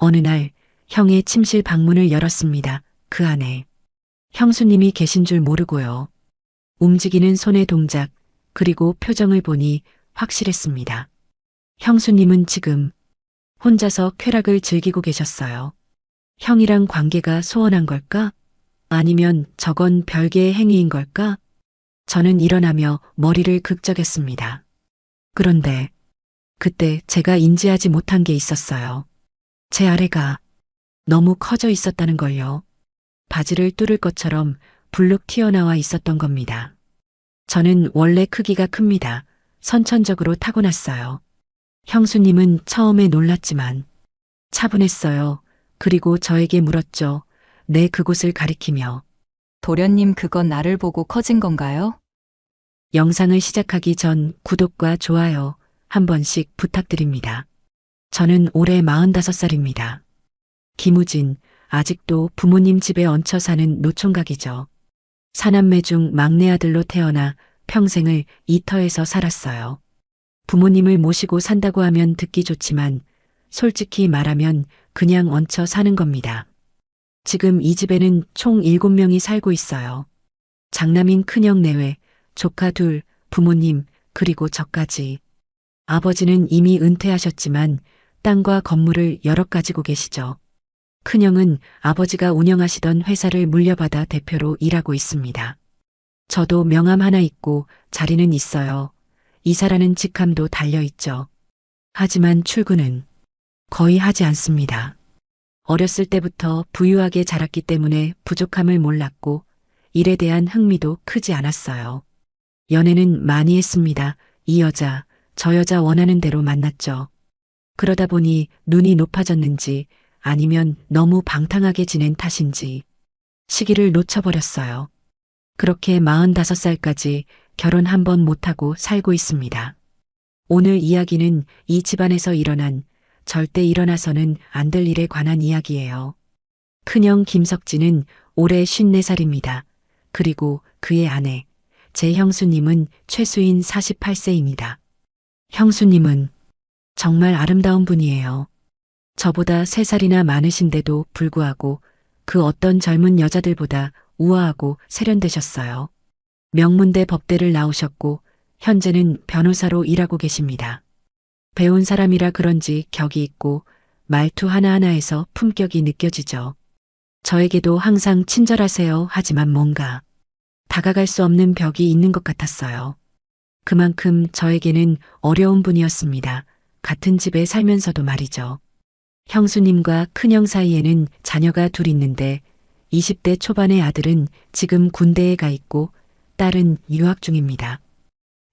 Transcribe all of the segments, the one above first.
어느 날 형의 침실 방문을 열었습니다. 그 안에 형수님이 계신 줄 모르고요. 움직이는 손의 동작, 그리고 표정을 보니 확실했습니다. 형수님은 지금 혼자서 쾌락을 즐기고 계셨어요. 형이랑 관계가 소원한 걸까? 아니면 저건 별개의 행위인 걸까? 저는 일어나며 머리를 극적였습니다. 그런데 그때 제가 인지하지 못한 게 있었어요. 제 아래가 너무 커져 있었다는 걸요. 바지를 뚫을 것처럼 불룩 튀어나와 있었던 겁니다. 저는 원래 크기가 큽니다. 선천적으로 타고났어요. 형수님은 처음에 놀랐지만 차분했어요. 그리고 저에게 물었죠. 내 그곳을 가리키며. 도련님, 그건 나를 보고 커진 건가요? 영상을 시작하기 전 구독과 좋아요 한 번씩 부탁드립니다. 저는 올해 45살입니다. 김우진, 아직도 부모님 집에 얹혀 사는 노총각이죠. 사남매 중 막내 아들로 태어나 평생을 이 터에서 살았어요. 부모님을 모시고 산다고 하면 듣기 좋지만 솔직히 말하면 그냥 얹혀 사는 겁니다. 지금 이 집에는 총 7명이 살고 있어요. 장남인 큰형 내외, 조카 둘, 부모님, 그리고 저까지. 아버지는 이미 은퇴하셨지만 땅과 건물을 여러 가지고 계시죠. 큰형은 아버지가 운영하시던 회사를 물려받아 대표로 일하고 있습니다. 저도 명함 하나 있고 자리는 있어요. 이사라는 직함도 달려있죠. 하지만 출근은 거의 하지 않습니다. 어렸을 때부터 부유하게 자랐기 때문에 부족함을 몰랐고 일에 대한 흥미도 크지 않았어요. 연애는 많이 했습니다. 이 여자, 저 여자 원하는 대로 만났죠. 그러다 보니 눈이 높아졌는지 아니면 너무 방탕하게 지낸 탓인지 시기를 놓쳐버렸어요. 그렇게 45살까지 결혼 한 번 못하고 살고 있습니다. 오늘 이야기는 이 집안에서 일어난 절대 일어나서는 안 될 일에 관한 이야기예요. 큰형 김석진은 올해 54살입니다. 그리고 그의 아내, 제 형수님은 최수인 48세입니다. 형수님은 정말 아름다운 분이에요. 저보다 3살이나 많으신데도 불구하고 그 어떤 젊은 여자들보다 우아하고 세련되셨어요. 명문대 법대를 나오셨고 현재는 변호사로 일하고 계십니다. 배운 사람이라 그런지 격이 있고 말투 하나하나에서 품격이 느껴지죠. 저에게도 항상 친절하세요. 하지만 뭔가 다가갈 수 없는 벽이 있는 것 같았어요. 그만큼 저에게는 어려운 분이었습니다. 같은 집에 살면서도 말이죠. 형수님과 큰형 사이에는 자녀가 둘 있는데 20대 초반의 아들은 지금 군대에 가 있고 딸은 유학 중입니다.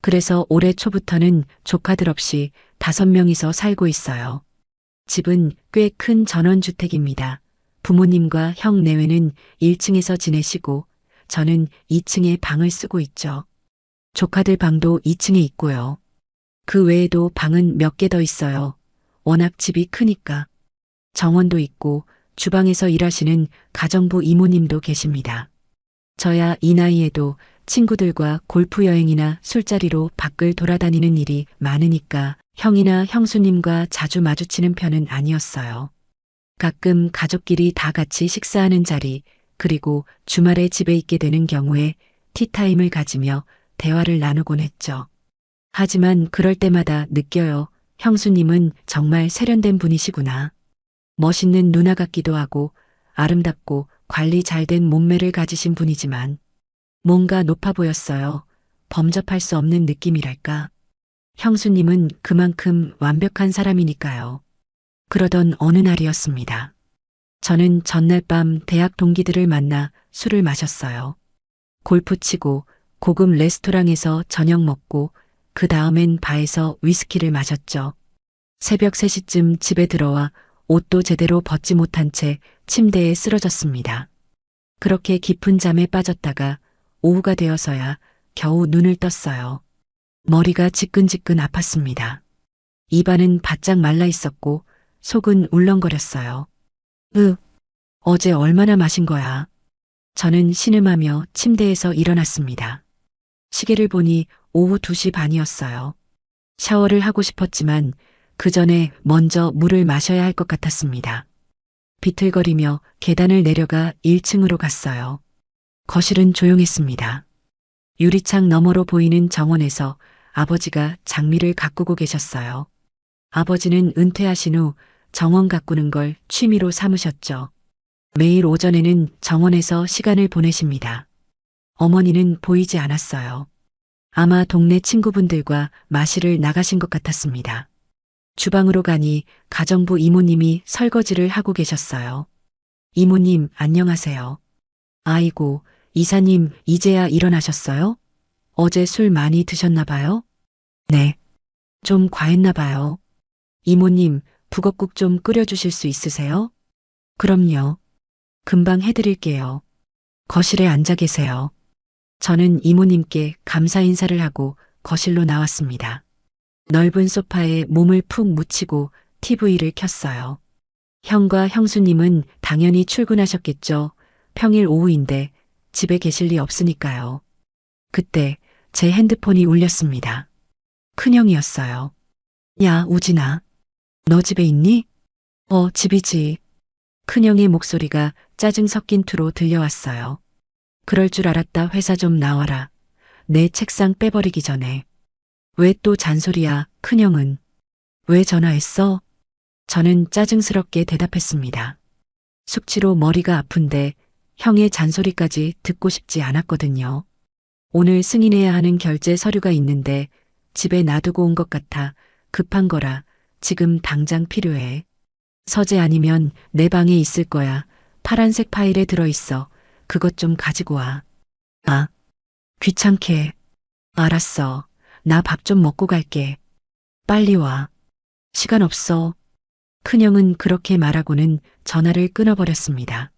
그래서 올해 초부터는 조카들 없이 5명이서 살고 있어요. 집은 꽤 큰 전원주택입니다. 부모님과 형 내외는 1층에서 지내시고 저는 2층에 방을 쓰고 있죠. 조카들 방도 2층에 있고요. 그 외에도 방은 몇 개 더 있어요. 워낙 집이 크니까. 정원도 있고 주방에서 일하시는 가정부 이모님도 계십니다. 저야 이 나이에도 친구들과 골프 여행이나 술자리로 밖을 돌아다니는 일이 많으니까 형이나 형수님과 자주 마주치는 편은 아니었어요. 가끔 가족끼리 다 같이 식사하는 자리, 그리고 주말에 집에 있게 되는 경우에 티타임을 가지며 대화를 나누곤 했죠. 하지만 그럴 때마다 느껴요. 형수님은 정말 세련된 분이시구나. 멋있는 누나 같기도 하고 아름답고 관리 잘 된 몸매를 가지신 분이지만 뭔가 높아 보였어요. 범접할 수 없는 느낌이랄까. 형수님은 그만큼 완벽한 사람이니까요. 그러던 어느 날이었습니다. 저는 전날 밤 대학 동기들을 만나 술을 마셨어요. 골프 치고 고급 레스토랑에서 저녁 먹고 그 다음엔 바에서 위스키를 마셨죠. 새벽 3시쯤 집에 들어와 옷도 제대로 벗지 못한 채 침대에 쓰러졌습니다. 그렇게 깊은 잠에 빠졌다가 오후가 되어서야 겨우 눈을 떴어요. 머리가 지끈지끈 아팠습니다. 입안은 바짝 말라 있었고 속은 울렁거렸어요. 어제 얼마나 마신 거야? 저는 신음하며 침대에서 일어났습니다. 시계를 보니 오후 2시 반이었어요. 샤워를 하고 싶었지만 그 전에 먼저 물을 마셔야 할 것 같았습니다. 비틀거리며 계단을 내려가 1층으로 갔어요. 거실은 조용했습니다. 유리창 너머로 보이는 정원에서 아버지가 장미를 가꾸고 계셨어요. 아버지는 은퇴하신 후 정원 가꾸는 걸 취미로 삼으셨죠. 매일 오전에는 정원에서 시간을 보내십니다. 어머니는 보이지 않았어요. 아마 동네 친구분들과 마실을 나가신 것 같았습니다. 주방으로 가니 가정부 이모님이 설거지를 하고 계셨어요. 이모님, 안녕하세요. 아이고, 이사님, 이제야 일어나셨어요? 어제 술 많이 드셨나 봐요? 네. 좀 과했나 봐요. 이모님, 북엇국 좀 끓여주실 수 있으세요? 그럼요. 금방 해드릴게요. 거실에 앉아 계세요. 저는 이모님께 감사 인사를 하고 거실로 나왔습니다. 넓은 소파에 몸을 푹 묻히고 TV를 켰어요. 형과 형수님은 당연히 출근하셨겠죠. 평일 오후인데 집에 계실 리 없으니까요. 그때 제 핸드폰이 울렸습니다. 큰형이었어요. 야, 우진아. 너 집에 있니? 집이지. 큰형의 목소리가 짜증 섞인 투로 들려왔어요. 그럴 줄 알았다. 회사 좀 나와라. 내 책상 빼버리기 전에. 왜 또 잔소리야, 큰형은? 왜 전화했어? 저는 짜증스럽게 대답했습니다. 숙취로 머리가 아픈데 형의 잔소리까지 듣고 싶지 않았거든요. 오늘 승인해야 하는 결제 서류가 있는데 집에 놔두고 온 것 같아. 급한 거라 지금 당장 필요해. 서재 아니면 내 방에 있을 거야. 파란색 파일에 들어있어. 그것 좀 가지고 와. 아, 귀찮게. 알았어. 나 밥 좀 먹고 갈게. 빨리 와. 시간 없어. 큰형은 그렇게 말하고는 전화를 끊어버렸습니다.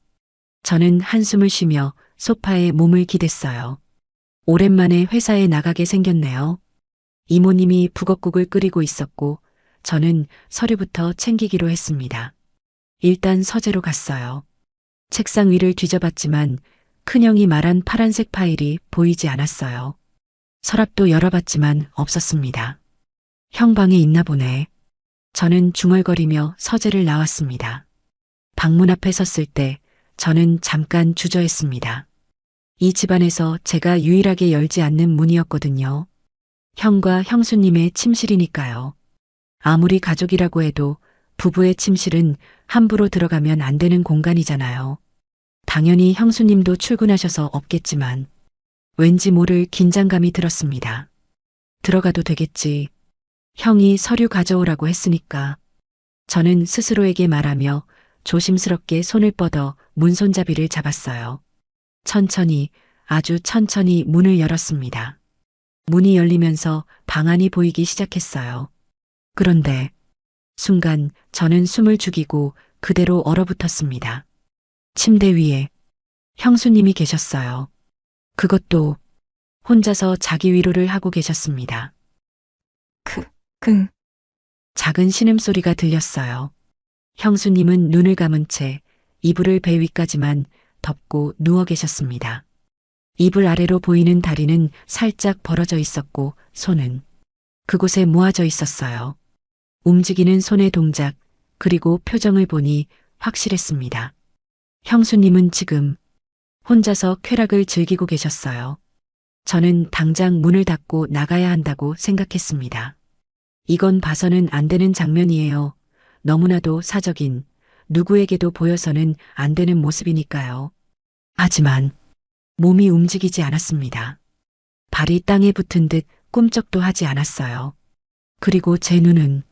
저는 한숨을 쉬며 소파에 몸을 기댔어요. 오랜만에 회사에 나가게 생겼네요. 이모님이 북엇국을 끓이고 있었고 저는 서류부터 챙기기로 했습니다. 일단 서재로 갔어요. 책상 위를 뒤져봤지만 큰형이 말한 파란색 파일이 보이지 않았어요. 서랍도 열어봤지만 없었습니다. 형 방에 있나 보네. 저는 중얼거리며 서재를 나왔습니다. 방문 앞에 섰을 때 저는 잠깐 주저했습니다. 이 집안에서 제가 유일하게 열지 않는 문이었거든요. 형과 형수님의 침실이니까요. 아무리 가족이라고 해도 부부의 침실은 함부로 들어가면 안 되는 공간이잖아요. 당연히 형수님도 출근하셔서 없겠지만 왠지 모를 긴장감이 들었습니다. 들어가도 되겠지. 형이 서류 가져오라고 했으니까. 저는 스스로에게 말하며 조심스럽게 손을 뻗어 문손잡이를 잡았어요. 천천히, 아주 천천히 문을 열었습니다. 문이 열리면서 방 안이 보이기 시작했어요. 그런데 순간 저는 숨을 죽이고 그대로 얼어붙었습니다. 침대 위에 형수님이 계셨어요. 그것도 혼자서 자기 위로를 하고 계셨습니다. 작은 신음소리가 들렸어요. 형수님은 눈을 감은 채 이불을 배 위까지만 덮고 누워 계셨습니다. 이불 아래로 보이는 다리는 살짝 벌어져 있었고 손은 그곳에 모아져 있었어요. 움직이는 손의 동작 그리고 표정을 보니 확실했습니다. 형수님은 지금 혼자서 쾌락을 즐기고 계셨어요. 저는 당장 문을 닫고 나가야 한다고 생각했습니다. 이건 봐서는 안 되는 장면이에요. 너무나도 사적인, 누구에게도 보여서는 안 되는 모습이니까요. 하지만 몸이 움직이지 않았습니다. 발이 땅에 붙은 듯 꿈쩍도 하지 않았어요. 그리고 제 눈은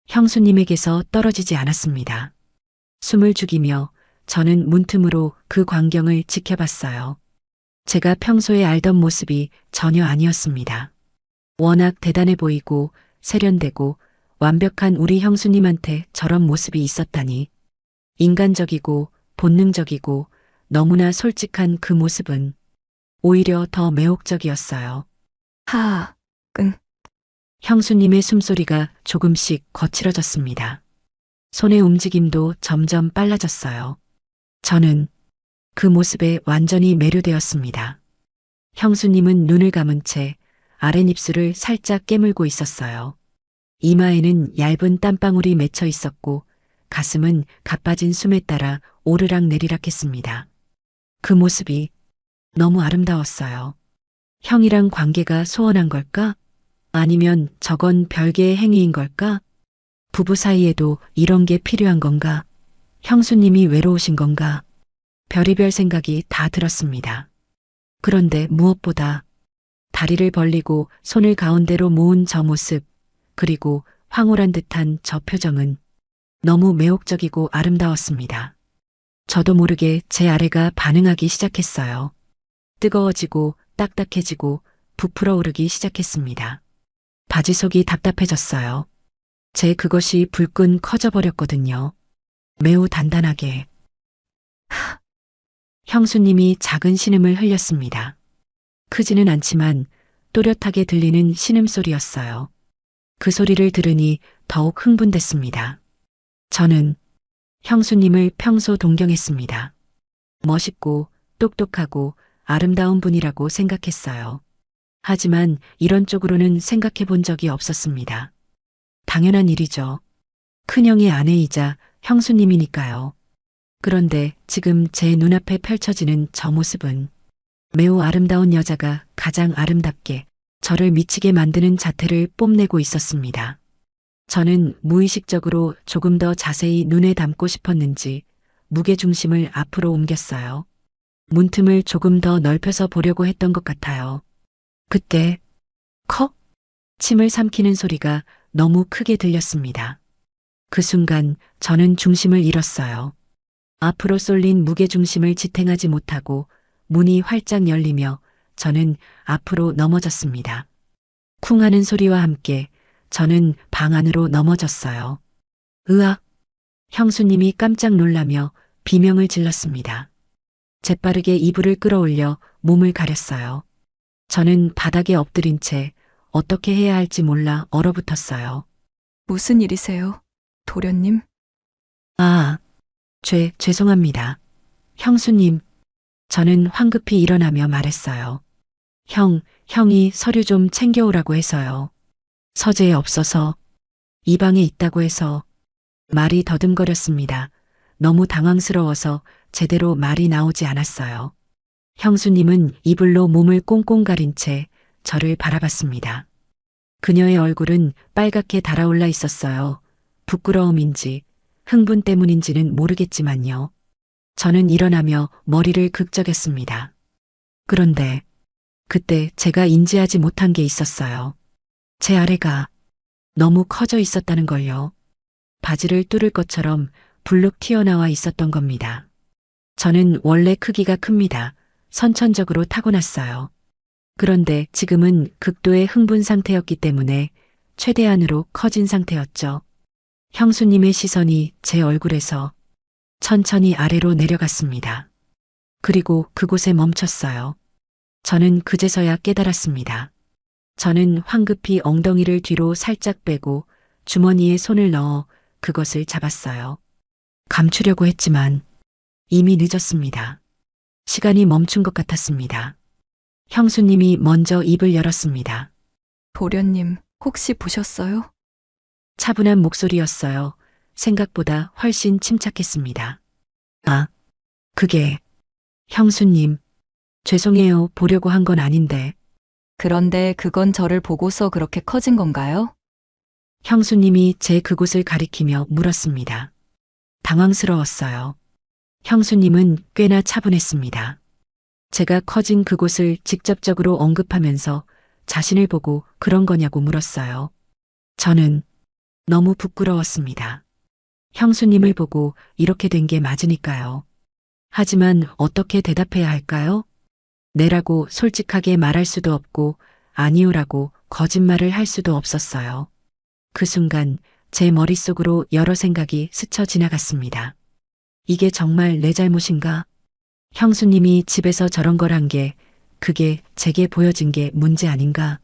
형수님에게서 떨어지지 않았습니다. 숨을 죽이며 저는 문틈으로 그 광경을 지켜봤어요. 제가 평소에 알던 모습이 전혀 아니었습니다. 워낙 대단해 보이고 세련되고 완벽한 우리 형수님한테 저런 모습이 있었다니. 인간적이고 본능적이고 너무나 솔직한 그 모습은 오히려 더 매혹적이었어요. 형수님의 숨소리가 조금씩 거칠어졌습니다. 손의 움직임도 점점 빨라졌어요. 저는 그 모습에 완전히 매료되었습니다. 형수님은 눈을 감은 채 아랫입술을 살짝 깨물고 있었어요. 이마에는 얇은 땀방울이 맺혀 있었고 가슴은 가빠진 숨에 따라 오르락 내리락 했습니다. 그 모습이 너무 아름다웠어요. 형이랑 관계가 소원한 걸까? 아니면 저건 별개의 행위인 걸까? 부부 사이에도 이런 게 필요한 건가? 형수님이 외로우신 건가? 별의별 생각이 다 들었습니다. 그런데 무엇보다 다리를 벌리고 손을 가운데로 모은 저 모습, 그리고 황홀한 듯한 저 표정은 너무 매혹적이고 아름다웠습니다. 저도 모르게 제 아래가 반응하기 시작했어요. 뜨거워지고 딱딱해지고 부풀어 오르기 시작했습니다. 바지 속이 답답해졌어요. 제 그것이 불끈 커져버렸거든요. 매우 단단하게. 형수님이 작은 신음을 흘렸습니다. 크지는 않지만 또렷하게 들리는 신음소리였어요. 그 소리를 들으니 더욱 흥분됐습니다. 저는 형수님을 평소 동경했습니다. 멋있고 똑똑하고 아름다운 분이라고 생각했어요. 하지만 이런 쪽으로는 생각해 본 적이 없었습니다. 당연한 일이죠. 큰형의 아내이자 형수님이니까요. 그런데 지금 제 눈앞에 펼쳐지는 저 모습은 매우 아름다운 여자가 가장 아름답게 저를 미치게 만드는 자태를 뽐내고 있었습니다. 저는 무의식적으로 조금 더 자세히 눈에 담고 싶었는지 무게중심을 앞으로 옮겼어요. 문틈을 조금 더 넓혀서 보려고 했던 것 같아요. 그때 컥! 침을 삼키는 소리가 너무 크게 들렸습니다. 그 순간 저는 중심을 잃었어요. 앞으로 쏠린 무게중심을 지탱하지 못하고 문이 활짝 열리며 저는 앞으로 넘어졌습니다. 쿵 하는 소리와 함께 저는 방 안으로 넘어졌어요. 으악! 형수님이 깜짝 놀라며 비명을 질렀습니다. 재빠르게 이불을 끌어올려 몸을 가렸어요. 저는 바닥에 엎드린 채 어떻게 해야 할지 몰라 얼어붙었어요. 무슨 일이세요? 도련님? 아, 죄송합니다. 형수님, 저는 황급히 일어나며 말했어요. 형이 서류 좀 챙겨오라고 해서요. 서재에 없어서, 이 방에 있다고 해서. 말이 더듬거렸습니다. 너무 당황스러워서 제대로 말이 나오지 않았어요. 형수님은 이불로 몸을 꽁꽁 가린 채 저를 바라봤습니다. 그녀의 얼굴은 빨갛게 달아올라 있었어요. 부끄러움인지 흥분 때문인지는 모르겠지만요. 저는 일어나며 머리를 극적였습니다. 그런데 그때 제가 인지하지 못한 게 있었어요. 제 아래가 너무 커져 있었다는 걸요. 바지를 뚫을 것처럼 불룩 튀어나와 있었던 겁니다. 저는 원래 크기가 큽니다. 선천적으로 타고났어요. 그런데 지금은 극도의 흥분 상태였기 때문에 최대한으로 커진 상태였죠. 형수님의 시선이 제 얼굴에서 천천히 아래로 내려갔습니다. 그리고 그곳에 멈췄어요. 저는 그제서야 깨달았습니다. 저는 황급히 엉덩이를 뒤로 살짝 빼고 주머니에 손을 넣어 그것을 잡았어요. 감추려고 했지만 이미 늦었습니다. 시간이 멈춘 것 같았습니다. 형수님이 먼저 입을 열었습니다. 도련님, 혹시 보셨어요? 차분한 목소리였어요. 생각보다 훨씬 침착했습니다. 아, 그게 형수님, 죄송해요. 보려고 한 건 아닌데. 그런데 그건 저를 보고서 그렇게 커진 건가요? 형수님이 제 그곳을 가리키며 물었습니다. 당황스러웠어요. 형수님은 꽤나 차분했습니다. 제가 커진 그곳을 직접적으로 언급하면서 자신을 보고 그런 거냐고 물었어요. 저는 너무 부끄러웠습니다. 형수님을 보고 이렇게 된 게 맞으니까요. 하지만 어떻게 대답해야 할까요? 네라고 솔직하게 말할 수도 없고 아니오라고 거짓말을 할 수도 없었어요. 그 순간 제 머릿속으로 여러 생각이 스쳐 지나갔습니다. 이게 정말 내 잘못인가? 형수님이 집에서 저런 걸 한 게 그게 제게 보여진 게 문제 아닌가?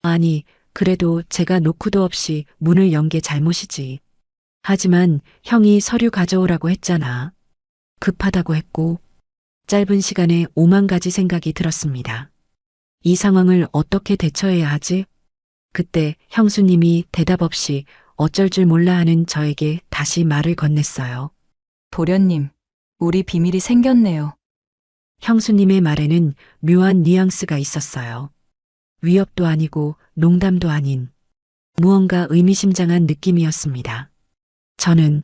아니, 그래도 제가 노크도 없이 문을 연 게 잘못이지. 하지만 형이 서류 가져오라고 했잖아. 급하다고 했고 짧은 시간에 5만 가지 생각이 들었습니다. 이 상황을 어떻게 대처해야 하지? 그때 형수님이 대답 없이 어쩔 줄 몰라 하는 저에게 다시 말을 건넸어요. 도련님, 우리 비밀이 생겼네요. 형수님의 말에는 묘한 뉘앙스가 있었어요. 위협도 아니고 농담도 아닌 무언가 의미심장한 느낌이었습니다. 저는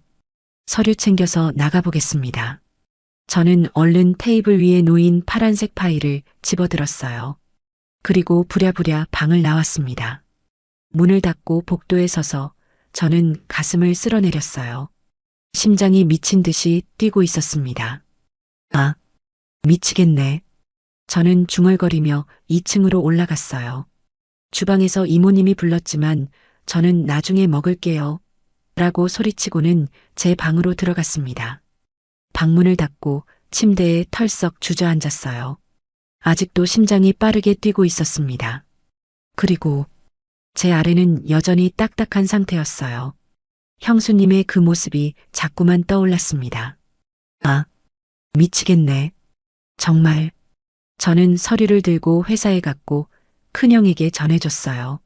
서류 챙겨서 나가보겠습니다. 저는 얼른 테이블 위에 놓인 파란색 파일을 집어들었어요. 그리고 부랴부랴 방을 나왔습니다. 문을 닫고 복도에 서서 저는 가슴을 쓸어내렸어요. 심장이 미친 듯이 뛰고 있었습니다. 아, 미치겠네. 저는 중얼거리며 2층으로 올라갔어요. 주방에서 이모님이 불렀지만 저는 나중에 먹을게요. 라고 소리치고는 제 방으로 들어갔습니다. 방문을 닫고 침대에 털썩 주저앉았어요. 아직도 심장이 빠르게 뛰고 있었습니다. 그리고 제 아래는 여전히 딱딱한 상태였어요. 형수님의 그 모습이 자꾸만 떠올랐습니다. 아, 미치겠네. 정말. 저는 서류를 들고 회사에 갔고 큰형에게 전해줬어요.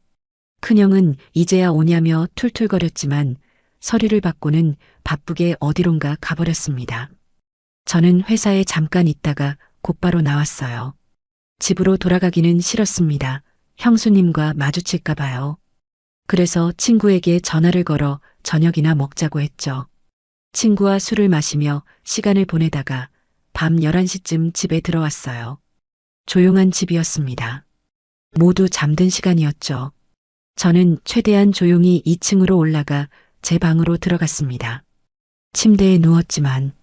큰형은 이제야 오냐며 툴툴거렸지만 서류를 받고는 바쁘게 어디론가 가버렸습니다. 저는 회사에 잠깐 있다가 곧바로 나왔어요. 집으로 돌아가기는 싫었습니다. 형수님과 마주칠까 봐요. 그래서 친구에게 전화를 걸어 저녁이나 먹자고 했죠. 친구와 술을 마시며 시간을 보내다가 밤 11시쯤 집에 들어왔어요. 조용한 집이었습니다. 모두 잠든 시간이었죠. 저는 최대한 조용히 2층으로 올라가 제 방으로 들어갔습니다. 침대에 누웠지만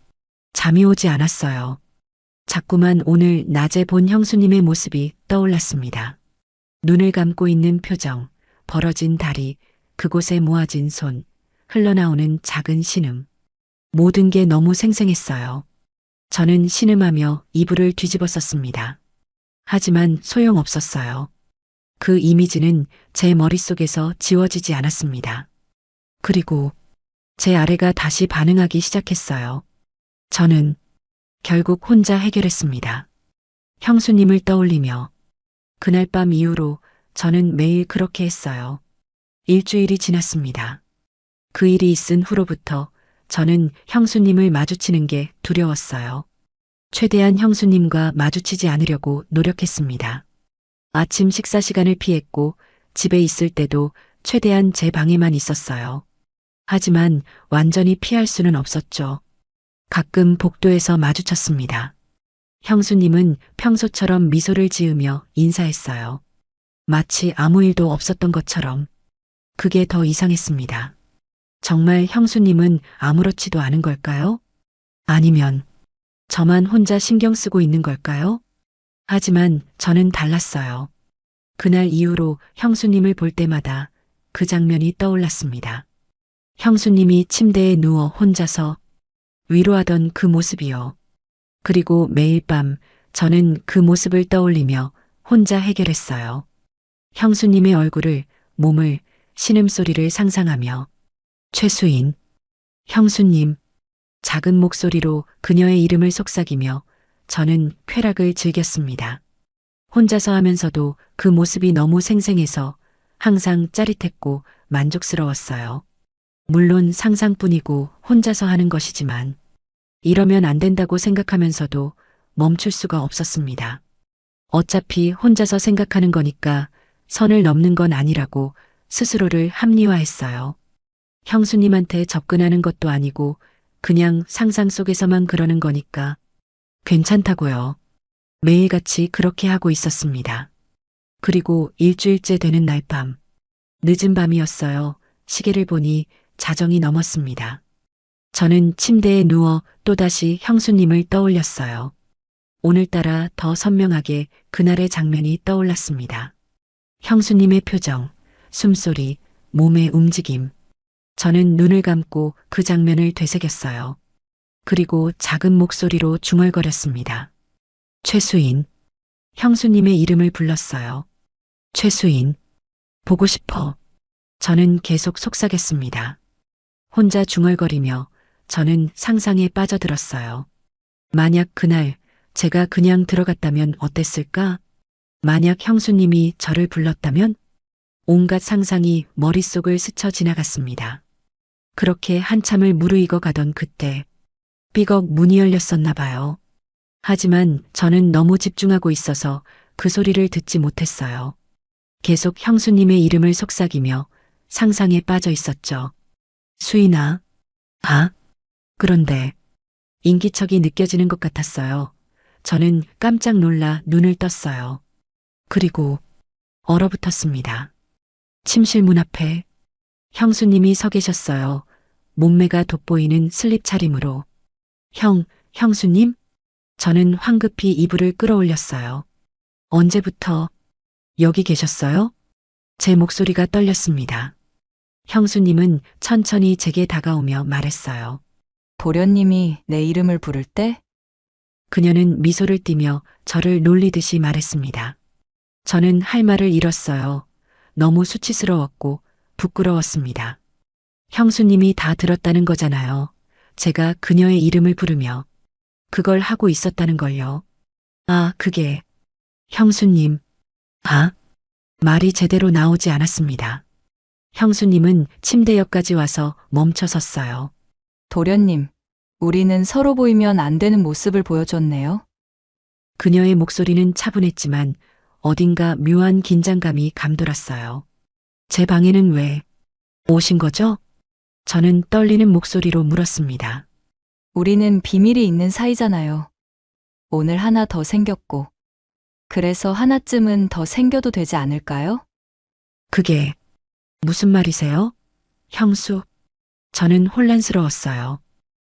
잠이 오지 않았어요. 자꾸만 오늘 낮에 본 형수님의 모습이 떠올랐습니다. 눈을 감고 있는 표정, 벌어진 다리, 그곳에 모아진 손, 흘러나오는 작은 신음. 모든 게 너무 생생했어요. 저는 신음하며 이불을 뒤집어 썼습니다. 하지만 소용없었어요. 그 이미지는 제 머릿속에서 지워지지 않았습니다. 그리고 제 아래가 다시 반응하기 시작했어요. 저는 결국 혼자 해결했습니다. 형수님을 떠올리며 그날 밤 이후로 저는 매일 그렇게 했어요. 일주일이 지났습니다. 그 일이 있은 후로부터 저는 형수님을 마주치는 게 두려웠어요. 최대한 형수님과 마주치지 않으려고 노력했습니다. 아침 식사 시간을 피했고 집에 있을 때도 최대한 제 방에만 있었어요. 하지만 완전히 피할 수는 없었죠. 가끔 복도에서 마주쳤습니다. 형수님은 평소처럼 미소를 지으며 인사했어요. 마치 아무 일도 없었던 것처럼. 그게 더 이상했습니다. 정말 형수님은 아무렇지도 않은 걸까요? 아니면 저만 혼자 신경 쓰고 있는 걸까요? 하지만 저는 달랐어요. 그날 이후로 형수님을 볼 때마다 그 장면이 떠올랐습니다. 형수님이 침대에 누워 혼자서 위로하던 그 모습이요. 그리고 매일 밤 저는 그 모습을 떠올리며 혼자 해결했어요. 형수님의 얼굴을, 몸을, 신음소리를 상상하며 최수인, 형수님, 작은 목소리로 그녀의 이름을 속삭이며 저는 쾌락을 즐겼습니다. 혼자서 하면서도 그 모습이 너무 생생해서 항상 짜릿했고 만족스러웠어요. 물론 상상뿐이고 혼자서 하는 것이지만 이러면 안 된다고 생각하면서도 멈출 수가 없었습니다. 어차피 혼자서 생각하는 거니까 선을 넘는 건 아니라고 스스로를 합리화했어요. 형수님한테 접근하는 것도 아니고 그냥 상상 속에서만 그러는 거니까 괜찮다고요. 매일같이 그렇게 하고 있었습니다. 그리고 일주일째 되는 날 밤, 늦은 밤이었어요. 시계를 보니 자정이 넘었습니다. 저는 침대에 누워 또다시 형수님을 떠올렸어요. 오늘따라 더 선명하게 그날의 장면이 떠올랐습니다. 형수님의 표정, 숨소리, 몸의 움직임. 저는 눈을 감고 그 장면을 되새겼어요. 그리고 작은 목소리로 중얼거렸습니다. 최수인. 형수님의 이름을 불렀어요. 최수인. 보고 싶어. 저는 계속 속삭였습니다. 혼자 중얼거리며 저는 상상에 빠져들었어요. 만약 그날 제가 그냥 들어갔다면 어땠을까? 만약 형수님이 저를 불렀다면? 온갖 상상이 머릿속을 스쳐 지나갔습니다. 그렇게 한참을 무르익어 가던 그때 삐걱 문이 열렸었나 봐요. 하지만 저는 너무 집중하고 있어서 그 소리를 듣지 못했어요. 계속 형수님의 이름을 속삭이며 상상에 빠져 있었죠. 수인아. 아? 그런데 인기척이 느껴지는 것 같았어요. 저는 깜짝 놀라 눈을 떴어요. 그리고 얼어붙었습니다. 침실 문 앞에 형수님이 서 계셨어요. 몸매가 돋보이는 슬립 차림으로. 형수님? 저는 황급히 이불을 끌어올렸어요. 언제부터 여기 계셨어요? 제 목소리가 떨렸습니다. 형수님은 천천히 제게 다가오며 말했어요. 도련님이 내 이름을 부를 때 그녀는 미소를 띠며 저를 놀리듯이 말했습니다. 저는 할 말을 잃었어요. 너무 수치스러웠고 부끄러웠습니다. 형수님이 다 들었다는 거잖아요. 제가 그녀의 이름을 부르며 그걸 하고 있었다는 걸요. 아, 그게 형수님. 아? 말이 제대로 나오지 않았습니다. 형수님은 침대 옆까지 와서 멈춰 섰어요. 도련님, 우리는 서로 보이면 안 되는 모습을 보여줬네요. 그녀의 목소리는 차분했지만 어딘가 묘한 긴장감이 감돌았어요. 제 방에는 왜 오신 거죠? 저는 떨리는 목소리로 물었습니다. 우리는 비밀이 있는 사이잖아요. 오늘 하나 더 생겼고. 그래서 하나쯤은 더 생겨도 되지 않을까요? 그게 무슨 말이세요? 형수. 저는 혼란스러웠어요.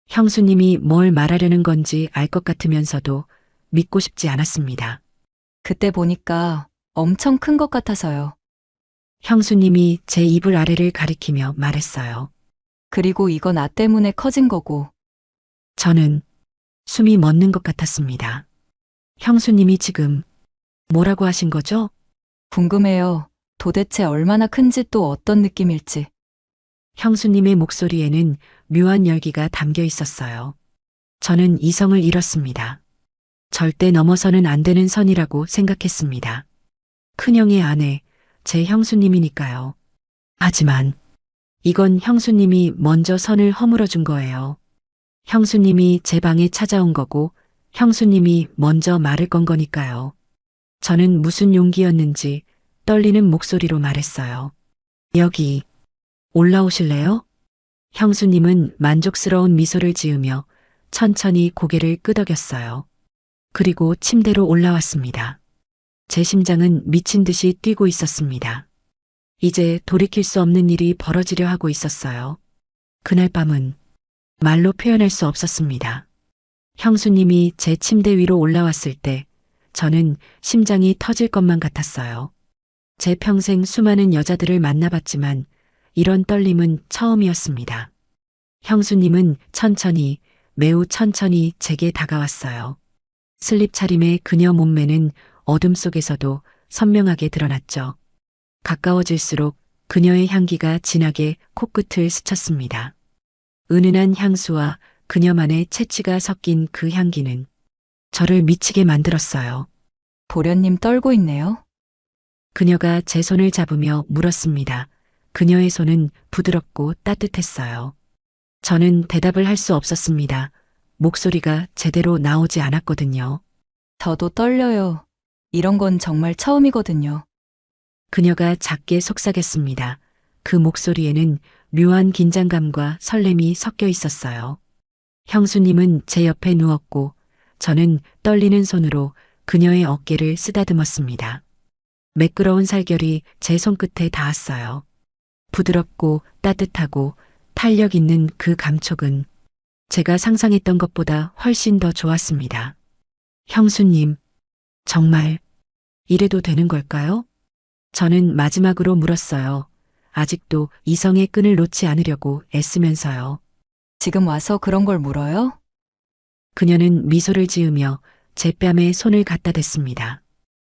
형수님이 뭘 말하려는 건지 알 것 같으면서도 믿고 싶지 않았습니다. 그때 보니까 엄청 큰 것 같아서요. 형수님이 제 이불 아래를 가리키며 말했어요. 그리고 이건 나 때문에 커진 거고. 저는 숨이 멎는 것 같았습니다. 형수님이 지금 뭐라고 하신 거죠? 궁금해요. 도대체 얼마나 큰지 또 어떤 느낌일지. 형수님의 목소리에는 묘한 열기가 담겨 있었어요. 저는 이성을 잃었습니다. 절대 넘어서는 안 되는 선이라고 생각했습니다. 큰형의 아내, 제 형수님이니까요. 하지만 이건 형수님이 먼저 선을 허물어 준 거예요. 형수님이 제 방에 찾아온 거고 형수님이 먼저 말을 건 거니까요. 저는 무슨 용기였는지 떨리는 목소리로 말했어요. 여기 올라오실래요? 형수님은 만족스러운 미소를 지으며 천천히 고개를 끄덕였어요. 그리고 침대로 올라왔습니다. 제 심장은 미친 듯이 뛰고 있었습니다. 이제 돌이킬 수 없는 일이 벌어지려 하고 있었어요. 그날 밤은 말로 표현할 수 없었습니다. 형수님이 제 침대 위로 올라왔을 때 저는 심장이 터질 것만 같았어요. 제 평생 수많은 여자들을 만나봤지만 이런 떨림은 처음이었습니다. 형수님은 천천히, 매우 천천히 제게 다가왔어요. 슬립 차림의 그녀 몸매는 어둠 속에서도 선명하게 드러났죠. 가까워질수록 그녀의 향기가 진하게 코끝을 스쳤습니다. 은은한 향수와 그녀만의 채취가 섞인 그 향기는 저를 미치게 만들었어요. 도련님 떨고 있네요. 그녀가 제 손을 잡으며 물었습니다. 그녀의 손은 부드럽고 따뜻했어요. 저는 대답을 할 수 없었습니다. 목소리가 제대로 나오지 않았거든요. 저도 떨려요. 이런 건 정말 처음이거든요. 그녀가 작게 속삭였습니다. 그 목소리에는 묘한 긴장감과 설렘이 섞여 있었어요. 형수님은 제 옆에 누웠고 저는 떨리는 손으로 그녀의 어깨를 쓰다듬었습니다. 매끄러운 살결이 제 손끝에 닿았어요. 부드럽고 따뜻하고 탄력 있는 그 감촉은 제가 상상했던 것보다 훨씬 더 좋았습니다. 형수님, 정말 이래도 되는 걸까요? 저는 마지막으로 물었어요. 아직도 이성의 끈을 놓지 않으려고 애쓰면서요. 지금 와서 그런 걸 물어요? 그녀는 미소를 지으며 제 뺨에 손을 갖다 댔습니다.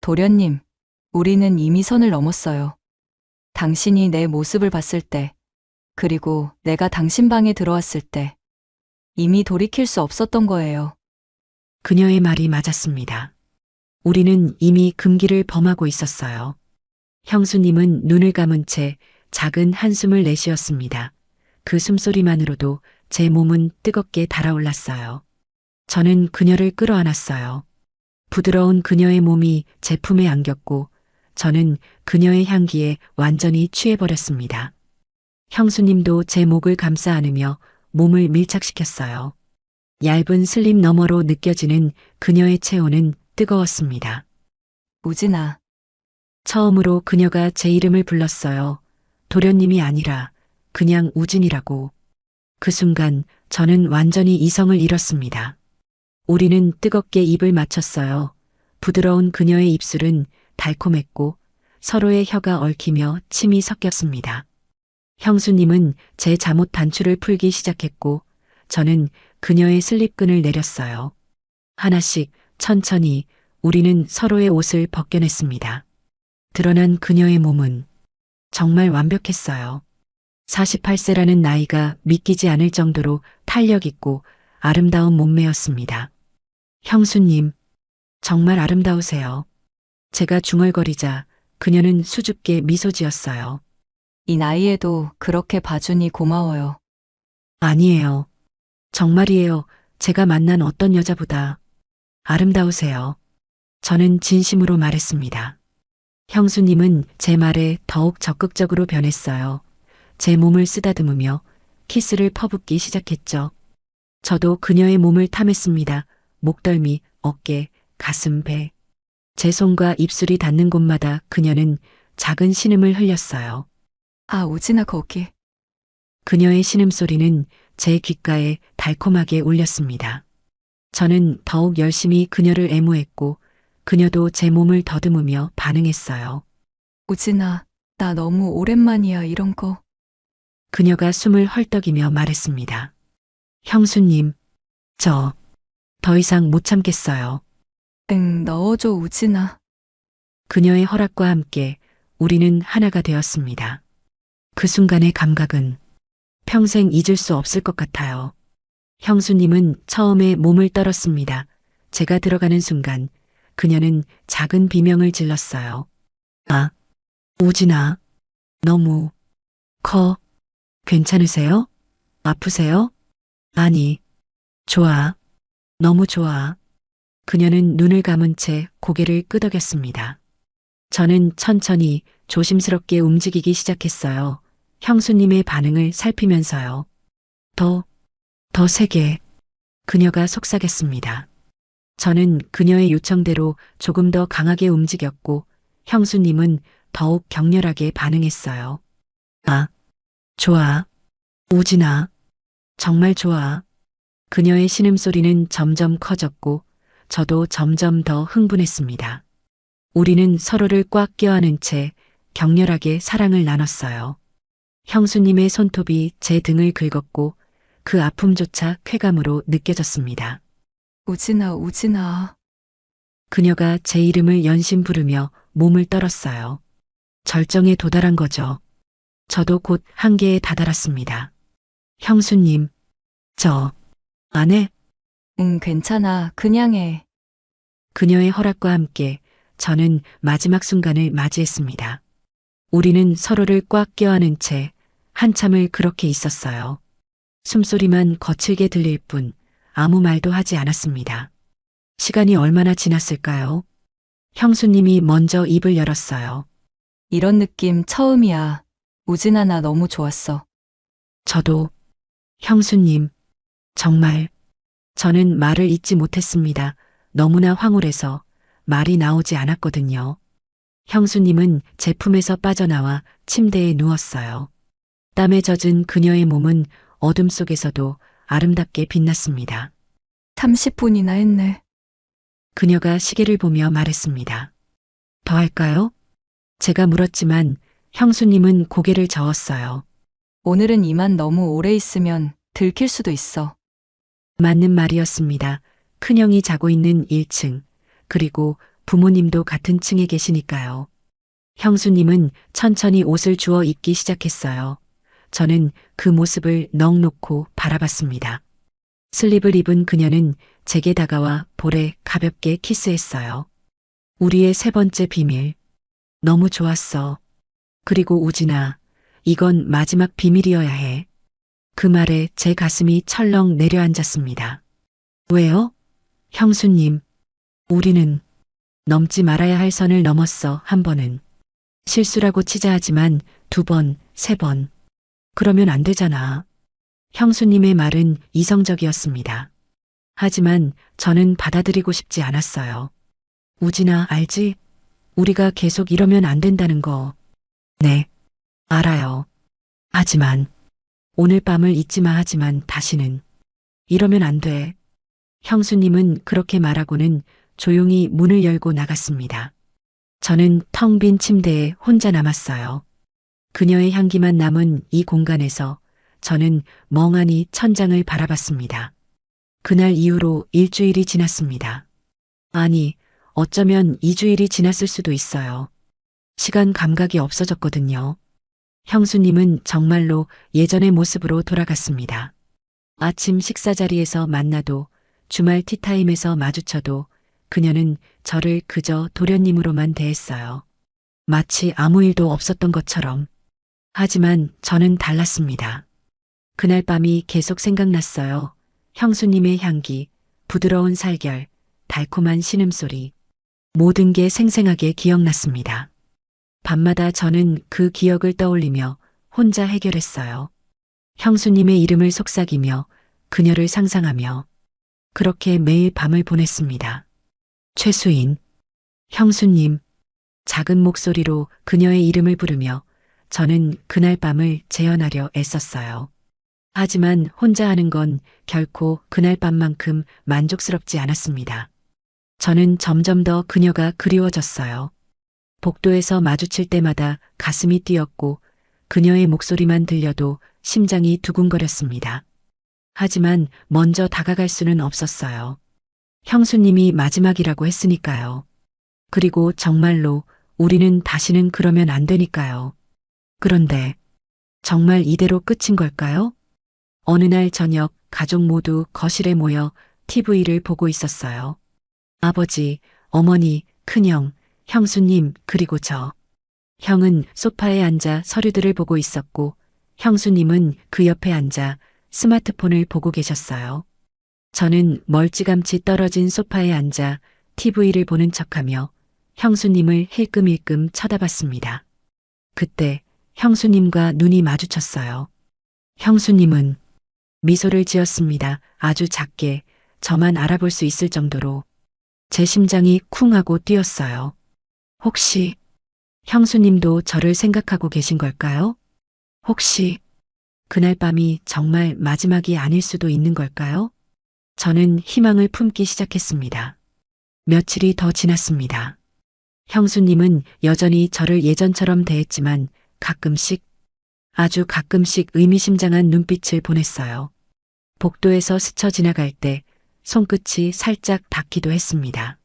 도련님, 우리는 이미 선을 넘었어요. 당신이 내 모습을 봤을 때, 그리고 내가 당신 방에 들어왔을 때, 이미 돌이킬 수 없었던 거예요. 그녀의 말이 맞았습니다. 우리는 이미 금기를 범하고 있었어요. 형수님은 눈을 감은 채 작은 한숨을 내쉬었습니다. 그 숨소리만으로도 제 몸은 뜨겁게 달아올랐어요. 저는 그녀를 끌어안았어요. 부드러운 그녀의 몸이 제 품에 안겼고 저는 그녀의 향기에 완전히 취해버렸습니다. 형수님도 제 목을 감싸 안으며 몸을 밀착시켰어요. 얇은 슬립 너머로 느껴지는 그녀의 체온은 뜨거웠습니다. 우진아, 처음으로 그녀가 제 이름을 불렀어요. 도련님이 아니라 그냥 우진이라고. 그 순간 저는 완전히 이성을 잃었습니다. 우리는 뜨겁게 입을 맞췄어요. 부드러운 그녀의 입술은 달콤했고 서로의 혀가 얽히며 침이 섞였습니다. 형수님은 제 잠옷 단추를 풀기 시작했고 저는 그녀의 슬립끈을 내렸어요. 하나씩 천천히 우리는 서로의 옷을 벗겨냈습니다. 드러난 그녀의 몸은 정말 완벽했어요. 48세라는 나이가 믿기지 않을 정도로 탄력 있고 아름다운 몸매였습니다. 형수님, 정말 아름다우세요. 제가 중얼거리자 그녀는 수줍게 미소 지었어요. 이 나이에도 그렇게 봐주니 고마워요. 아니에요. 정말이에요. 제가 만난 어떤 여자보다 아름다우세요. 저는 진심으로 말했습니다. 형수님은 제 말에 더욱 적극적으로 변했어요. 제 몸을 쓰다듬으며 키스를 퍼붓기 시작했죠. 저도 그녀의 몸을 탐했습니다. 목덜미, 어깨, 가슴, 배. 제 손과 입술이 닿는 곳마다 그녀는 작은 신음을 흘렸어요. 아, 우진아, 거기. 그녀의 신음소리는 제 귓가에 달콤하게 울렸습니다. 저는 더욱 열심히 그녀를 애무했고 그녀도 제 몸을 더듬으며 반응했어요. 우진아, 나 너무 오랜만이야, 이런 거. 그녀가 숨을 헐떡이며 말했습니다. 형수님, 저 더 이상 못 참겠어요. 응, 넣어줘, 우진아. 그녀의 허락과 함께 우리는 하나가 되었습니다. 그 순간의 감각은 평생 잊을 수 없을 것 같아요. 형수님은 처음에 몸을 떨었습니다. 제가 들어가는 순간 그녀는 작은 비명을 질렀어요. 아, 우진아, 너무 커. 괜찮으세요? 아프세요? 아니, 좋아. 너무 좋아. 그녀는 눈을 감은 채 고개를 끄덕였습니다. 저는 천천히 조심스럽게 움직이기 시작했어요. 형수님의 반응을 살피면서요. 더 세게. 그녀가 속삭였습니다. 저는 그녀의 요청대로 조금 더 강하게 움직였고 형수님은 더욱 격렬하게 반응했어요. 아, 좋아. 우진아. 정말 좋아. 그녀의 신음소리는 점점 커졌고 저도 점점 더 흥분했습니다. 우리는 서로를 꽉 껴안은 채 격렬하게 사랑을 나눴어요. 형수님의 손톱이 제 등을 긁었고 그 아픔조차 쾌감으로 느껴졌습니다. 우진아, 우진아. 그녀가 제 이름을 연신 부르며 몸을 떨었어요. 절정에 도달한 거죠. 저도 곧 한계에 다다랐습니다. 형수님, 저 안 해? 응, 괜찮아. 그냥 해. 그녀의 허락과 함께 저는 마지막 순간을 맞이했습니다. 우리는 서로를 꽉 껴안은 채 한참을 그렇게 있었어요. 숨소리만 거칠게 들릴 뿐 아무 말도 하지 않았습니다. 시간이 얼마나 지났을까요? 형수님이 먼저 입을 열었어요. 이런 느낌 처음이야. 우진아, 나 너무 좋았어. 저도, 형수님, 정말, 저는 말을 잇지 못했습니다. 너무나 황홀해서 말이 나오지 않았거든요. 형수님은 제 품에서 빠져나와 침대에 누웠어요. 땀에 젖은 그녀의 몸은 어둠 속에서도 아름답게 빛났습니다. 30분이나 했네. 그녀가 시계를 보며 말했습니다. 더 할까요? 제가 물었지만 형수님은 고개를 저었어요. 오늘은 이만 너무 오래 있으면 들킬 수도 있어. 맞는 말이었습니다. 큰형이 자고 있는 1층, 그리고 부모님도 같은 층에 계시니까요. 형수님은 천천히 옷을 주워 입기 시작했어요. 저는 그 모습을 넋 놓고 바라봤습니다. 슬립을 입은 그녀는 제게 다가와 볼에 가볍게 키스했어요. 우리의 세 번째 비밀. 너무 좋았어. 그리고 우진아, 이건 마지막 비밀이어야 해. 그 말에 제 가슴이 철렁 내려앉았습니다. 왜요? 형수님, 우리는 넘지 말아야 할 선을 넘었어, 한 번은. 실수라고 치자 하지만 두 번, 세 번. 그러면 안 되잖아. 형수님의 말은 이성적이었습니다. 하지만 저는 받아들이고 싶지 않았어요. 우진아, 알지? 우리가 계속 이러면 안 된다는 거. 네, 알아요. 하지만 오늘 밤을 잊지 마 하지만 다시는 이러면 안 돼. 형수님은 그렇게 말하고는 조용히 문을 열고 나갔습니다. 저는 텅 빈 침대에 혼자 남았어요. 그녀의 향기만 남은 이 공간에서 저는 멍하니 천장을 바라봤습니다. 그날 이후로 일주일이 지났습니다. 아니, 어쩌면 2주일이 지났을 수도 있어요. 시간 감각이 없어졌거든요. 형수님은 정말로 예전의 모습으로 돌아갔습니다. 아침 식사 자리에서 만나도 주말 티타임에서 마주쳐도 그녀는 저를 그저 도련님으로만 대했어요. 마치 아무 일도 없었던 것처럼. 하지만 저는 달랐습니다. 그날 밤이 계속 생각났어요. 형수님의 향기, 부드러운 살결, 달콤한 신음소리. 모든 게 생생하게 기억났습니다. 밤마다 저는 그 기억을 떠올리며 혼자 해결했어요. 형수님의 이름을 속삭이며 그녀를 상상하며 그렇게 매일 밤을 보냈습니다. 최수인, 형수님, 작은 목소리로 그녀의 이름을 부르며 저는 그날 밤을 재현하려 애썼어요. 하지만 혼자 하는 건 결코 그날 밤만큼 만족스럽지 않았습니다. 저는 점점 더 그녀가 그리워졌어요. 복도에서 마주칠 때마다 가슴이 뛰었고 그녀의 목소리만 들려도 심장이 두근거렸습니다. 하지만 먼저 다가갈 수는 없었어요. 형수님이 마지막이라고 했으니까요. 그리고 정말로 우리는 다시는 그러면 안 되니까요. 그런데 정말 이대로 끝인 걸까요? 어느 날 저녁 가족 모두 거실에 모여 TV를 보고 있었어요. 아버지, 어머니, 큰형, 형수님, 그리고 저. 형은 소파에 앉아 서류들을 보고 있었고 형수님은 그 옆에 앉아 스마트폰을 보고 계셨어요. 저는 멀찌감치 떨어진 소파에 앉아 TV를 보는 척하며 형수님을 힐끔힐끔 쳐다봤습니다. 그때 형수님과 눈이 마주쳤어요. 형수님은 미소를 지었습니다. 아주 작게 저만 알아볼 수 있을 정도로. 제 심장이 쿵 하고 뛰었어요. 혹시 형수님도 저를 생각하고 계신 걸까요? 혹시 그날 밤이 정말 마지막이 아닐 수도 있는 걸까요? 저는 희망을 품기 시작했습니다. 며칠이 더 지났습니다. 형수님은 여전히 저를 예전처럼 대했지만 가끔씩, 아주 가끔씩 의미심장한 눈빛을 보냈어요. 복도에서 스쳐 지나갈 때 손끝이 살짝 닿기도 했습니다.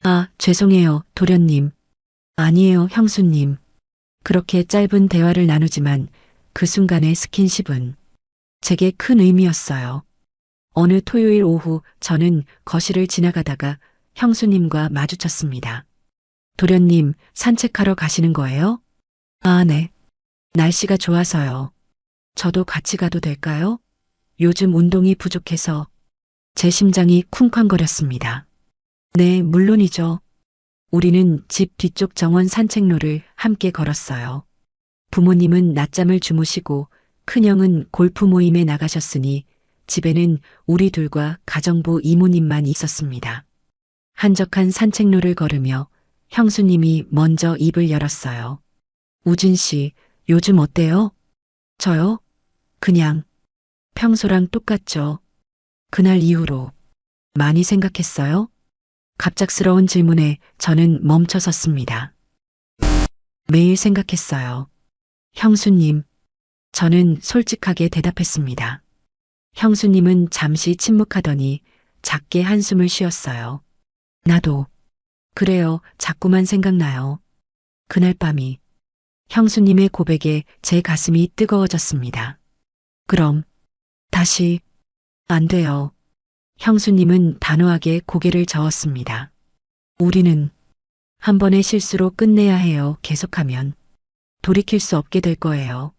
아, 죄송해요, 도련님. 아니에요, 형수님. 그렇게 짧은 대화를 나누지만 그 순간의 스킨십은 제게 큰 의미였어요. 어느 토요일 오후 저는 거실을 지나가다가 형수님과 마주쳤습니다. 도련님, 산책하러 가시는 거예요? 아, 네. 날씨가 좋아서요. 저도 같이 가도 될까요? 요즘 운동이 부족해서 제 심장이 쿵쾅거렸습니다. 네, 물론이죠. 우리는 집 뒤쪽 정원 산책로를 함께 걸었어요. 부모님은 낮잠을 주무시고 큰형은 골프 모임에 나가셨으니 집에는 우리 둘과 가정부 이모님만 있었습니다. 한적한 산책로를 걸으며 형수님이 먼저 입을 열었어요. 우진 씨, 요즘 어때요? 저요? 그냥 평소랑 똑같죠. 그날 이후로 많이 생각했어요? 갑작스러운 질문에 저는 멈춰섰습니다. 매일 생각했어요. 형수님, 저는 솔직하게 대답했습니다. 형수님은 잠시 침묵하더니 작게 한숨을 쉬었어요. 나도. 그래요, 자꾸만 생각나요. 그날 밤이. 형수님의 고백에 제 가슴이 뜨거워졌습니다. 그럼 다시 안 돼요. 형수님은 단호하게 고개를 저었습니다. 우리는 한 번의 실수로 끝내야 해요. 계속하면 돌이킬 수 없게 될 거예요.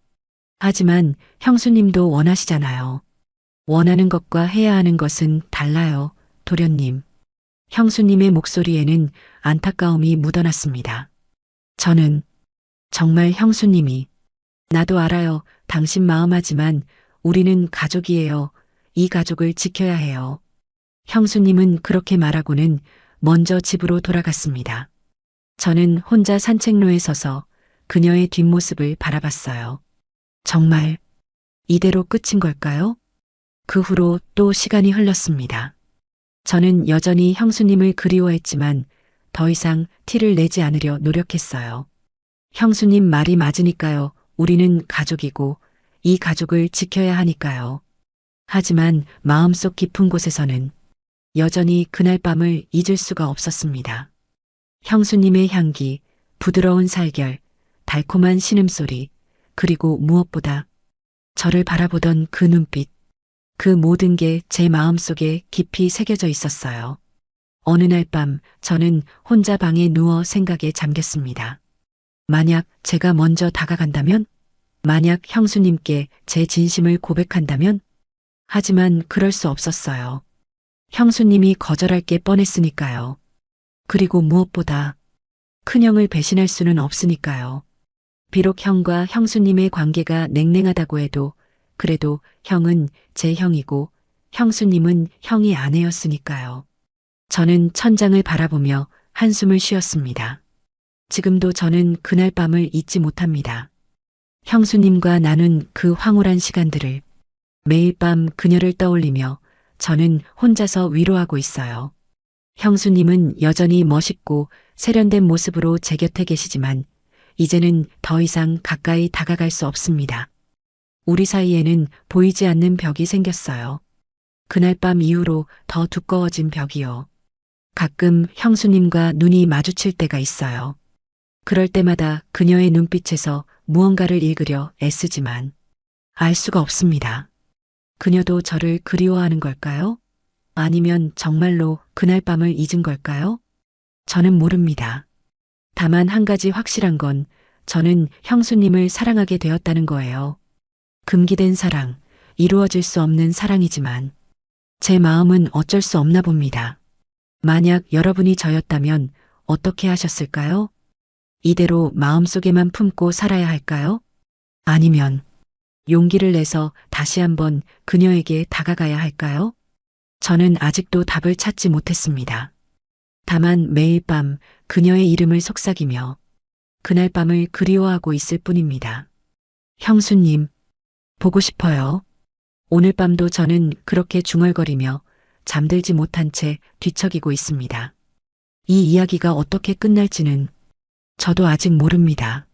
하지만 형수님도 원하시잖아요. 원하는 것과 해야 하는 것은 달라요, 도련님. 형수님의 목소리에는 안타까움이 묻어났습니다. 저는 정말 형수님이 나도 알아요. 당신 마음하지만 우리는 가족이에요. 이 가족을 지켜야 해요. 형수님은 그렇게 말하고는 먼저 집으로 돌아갔습니다. 저는 혼자 산책로에 서서 그녀의 뒷모습을 바라봤어요. 정말 이대로 끝인 걸까요? 그 후로 또 시간이 흘렀습니다. 저는 여전히 형수님을 그리워했지만 더 이상 티를 내지 않으려 노력했어요. 형수님 말이 맞으니까요. 우리는 가족이고 이 가족을 지켜야 하니까요. 하지만 마음속 깊은 곳에서는 여전히 그날 밤을 잊을 수가 없었습니다. 형수님의 향기, 부드러운 살결, 달콤한 신음소리, 그리고 무엇보다 저를 바라보던 그 눈빛, 그 모든 게 제 마음속에 깊이 새겨져 있었어요. 어느 날 밤 저는 혼자 방에 누워 생각에 잠겼습니다. 만약 제가 먼저 다가간다면? 만약 형수님께 제 진심을 고백한다면? 하지만 그럴 수 없었어요. 형수님이 거절할 게 뻔했으니까요. 그리고 무엇보다 큰형을 배신할 수는 없으니까요. 비록 형과 형수님의 관계가 냉랭하다고 해도 그래도 형은 제 형이고 형수님은 형이 아내였으니까요. 저는 천장을 바라보며 한숨을 쉬었습니다. 지금도 저는 그날 밤을 잊지 못합니다. 형수님과 나눈 그 황홀한 시간들을 매일 밤 그녀를 떠올리며 저는 혼자서 위로하고 있어요. 형수님은 여전히 멋있고 세련된 모습으로 제 곁에 계시지만 이제는 더 이상 가까이 다가갈 수 없습니다. 우리 사이에는 보이지 않는 벽이 생겼어요. 그날 밤 이후로 더 두꺼워진 벽이요. 가끔 형수님과 눈이 마주칠 때가 있어요. 그럴 때마다 그녀의 눈빛에서 무언가를 읽으려 애쓰지만 알 수가 없습니다. 그녀도 저를 그리워하는 걸까요? 아니면 정말로 그날 밤을 잊은 걸까요? 저는 모릅니다. 다만 한 가지 확실한 건 저는 형수님을 사랑하게 되었다는 거예요. 금기된 사랑, 이루어질 수 없는 사랑이지만 제 마음은 어쩔 수 없나 봅니다. 만약 여러분이 저였다면 어떻게 하셨을까요? 이대로 마음속에만 품고 살아야 할까요? 아니면 용기를 내서 다시 한번 그녀에게 다가가야 할까요? 저는 아직도 답을 찾지 못했습니다. 다만 매일 밤 그녀의 이름을 속삭이며 그날 밤을 그리워하고 있을 뿐입니다. 형수님, 보고 싶어요. 오늘 밤도 저는 그렇게 중얼거리며 잠들지 못한 채 뒤척이고 있습니다. 이 이야기가 어떻게 끝날지는 저도 아직 모릅니다.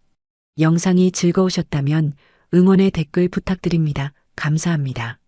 영상이 즐거우셨다면 응원의 댓글 부탁드립니다. 감사합니다.